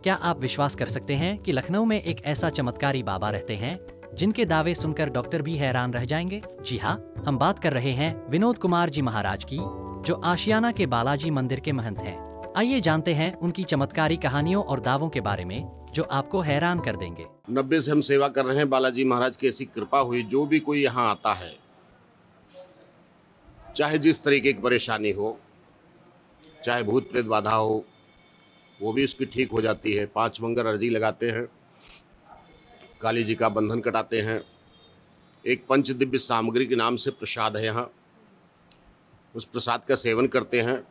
क्या आप विश्वास कर सकते हैं कि लखनऊ में एक ऐसा चमत्कारी बाबा रहते हैं जिनके दावे सुनकर डॉक्टर भी हैरान रह जाएंगे? जी हाँ, हम बात कर रहे हैं विनोद कुमार जी महाराज की, जो आशियाना के बालाजी मंदिर के महंत हैं। आइए जानते हैं उनकी चमत्कारी कहानियों और दावों के बारे में, जो आपको हैरान कर देंगे। 90 से हम सेवा कर रहे हैं। बालाजी महाराज की ऐसी कृपा हुई, जो भी कोई यहाँ आता है, चाहे जिस तरीके की परेशानी हो, चाहे भूत प्रेत बाधा हो, वो भी उसकी ठीक हो जाती है। 5 मंगल अर्जी लगाते हैं, काली जी का बंधन कटाते हैं। एक पंच दिव्य सामग्री के नाम से प्रसाद है यहाँ, उस प्रसाद का सेवन करते हैं,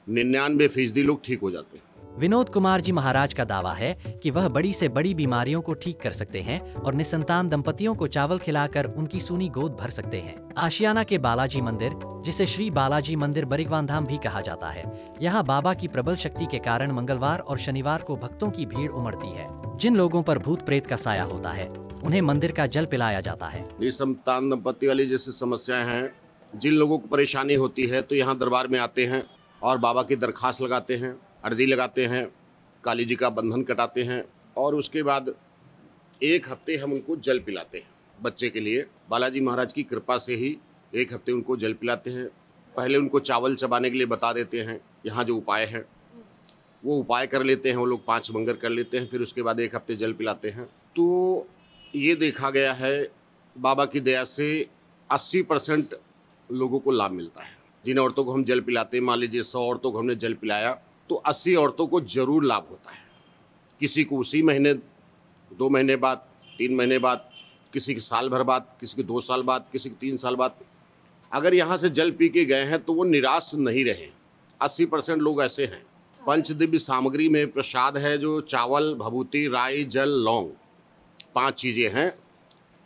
99% लोग ठीक हो जाते हैं। विनोद कुमार जी महाराज का दावा है कि वह बड़ी से बड़ी बीमारियों को ठीक कर सकते हैं और निसंतान दंपतियों को चावल खिलाकर उनकी सूनी गोद भर सकते हैं। आशियाना के बालाजी मंदिर, जिसे श्री बालाजी मंदिर बरिगवान धाम भी कहा जाता है, यहाँ बाबा की प्रबल शक्ति के कारण मंगलवार और शनिवार को भक्तों की भीड़ उमड़ती है। जिन लोगों पर भूत प्रेत का साया होता है, उन्हें मंदिर का जल पिलाया जाता है। निसंतान दंपति वाली जैसी समस्याएं हैं, जिन लोगों को परेशानी होती है, तो यहाँ दरबार में आते हैं और बाबा की दरखास्त लगाते हैं, अर्जी लगाते हैं, काली जी का बंधन कटाते हैं, और उसके बाद 1 हफ्ते हम उनको जल पिलाते हैं। बच्चे के लिए बालाजी महाराज की कृपा से ही 1 हफ्ते उनको जल पिलाते हैं। पहले उनको चावल चबाने के लिए बता देते हैं, यहाँ जो उपाय है वो उपाय कर लेते हैं, वो लोग 5 मंगल कर लेते हैं, फिर उसके बाद 1 हफ्ते जल पिलाते हैं। तो ये देखा गया है बाबा की दया से 80% लोगों को लाभ मिलता है। जिन औरतों को हम जल पिलाते हैं, मान लीजिए 100 औरतों को हमने जल पिलाया, तो 80 औरतों को जरूर लाभ होता है। किसी को उसी महीने, 2 महीने बाद, 3 महीने बाद, किसी के साल भर बाद, किसी के 2 साल बाद, किसी के 3 साल बाद। अगर यहाँ से जल पी के गए हैं तो वो निराश नहीं रहे। 80% लोग ऐसे हैं। पंचदिव्य सामग्री में प्रसाद है, जो चावल, भभूति, राई, जल, लौंग, 5 चीज़ें हैं।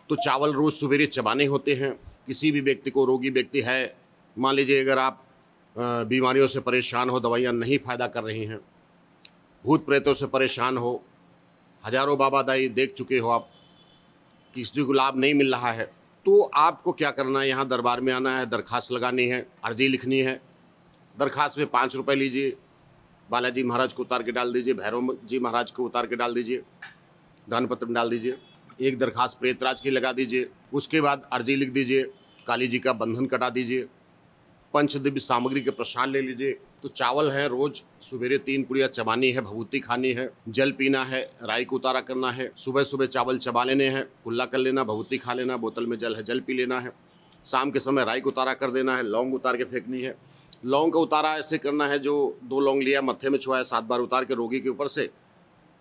तो चावल रोज़ सवेरे चबाने होते हैं। किसी भी व्यक्ति को, रोगी व्यक्ति है, मान लीजिए अगर आप बीमारियों से परेशान हो, दवाइयाँ नहीं फ़ायदा कर रही हैं, भूत प्रेतों से परेशान हो, हजारों बाबा दाई देख चुके हो आप, किसी को लाभ नहीं मिल रहा है, तो आपको क्या करना है, यहाँ दरबार में आना है, दरखास्त लगानी है, अर्जी लिखनी है। दरखास्त में 5 रुपये लीजिए, बालाजी महाराज को उतार के डाल दीजिए, भैरव जी महाराज को उतार के डाल दीजिए, दान पत्र में डाल दीजिए। एक दरखास्त प्रेतराज की लगा दीजिए। उसके बाद अर्जी लिख दीजिए, काली जी का बंधन कटा दीजिए, पंचदिव्य सामग्री के प्रसाद ले लीजिए। तो चावल है, रोज सवेरे 3 पुड़िया चबानी है, भभूति खानी है, जल पीना है, राई को उतारा करना है, सुबह सुबह चावल चबा लेने हैं, कुल्ला कर लेना, भभूति खा लेना, बोतल में जल है, जल पी लेना है। शाम के समय राई को उतारा कर देना है, लौंग उतार के फेंकनी है। लौंग का उतारा ऐसे करना है, जो 2 लौंग लिया, मत्थे में छुआया, 7 बार उतार के रोगी के ऊपर से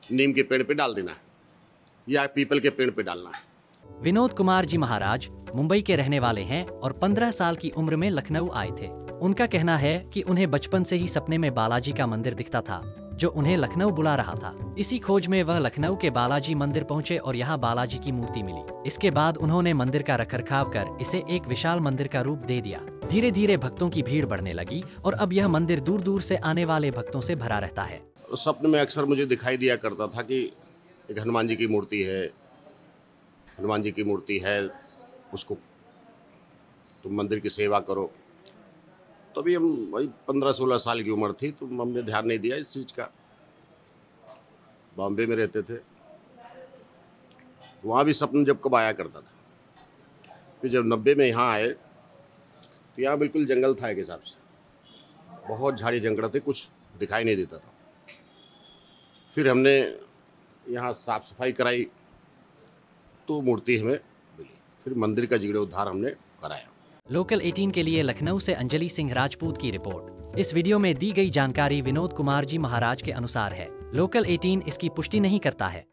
नीम के पेड़ पर डाल देना है या पीपल के पेड़ पर डालना है। विनोद कुमार जी महाराज मुंबई के रहने वाले हैं और 15 साल की उम्र में लखनऊ आए थे। उनका कहना है कि उन्हें बचपन से ही सपने में बालाजी का मंदिर दिखता था, जो उन्हें लखनऊ बुला रहा था। इसी खोज में वह लखनऊ के बालाजी मंदिर पहुंचे और यहाँ बालाजी की मूर्ति मिली। इसके बाद उन्होंने मंदिर का रखरखाव कर इसे एक विशाल मंदिर का रूप दे दिया। धीरे धीरे भक्तों की भीड़ बढ़ने लगी और अब यह मंदिर दूर दूर से आने वाले भक्तों से भरा रहता है। स्वप्न में अक्सर मुझे दिखाई दिया करता था कि एक हनुमान जी की मूर्ति है, हनुमान जी की मूर्ति है, उसको तुम मंदिर की सेवा करो। तो अभी हम वही 15-16 साल की उम्र थी, तो हमने ध्यान नहीं दिया इस चीज़ का। बॉम्बे में रहते थे, तो वहाँ भी सपन जब कब आया करता था। फिर जब 90 में यहाँ आए, तो यहाँ बिल्कुल जंगल था एक हिसाब से, बहुत झाड़ी जंगल थे, कुछ दिखाई नहीं देता था। फिर हमने यहाँ साफ सफाई कराई, तो मूर्ति हमें मिली। फिर मंदिर का जीर्णोद्धार हमने कराया। लोकल 18 के लिए लखनऊ से अंजलि सिंह राजपूत की रिपोर्ट। इस वीडियो में दी गई जानकारी विनोद कुमार जी महाराज के अनुसार है। लोकल 18 इसकी पुष्टि नहीं करता है।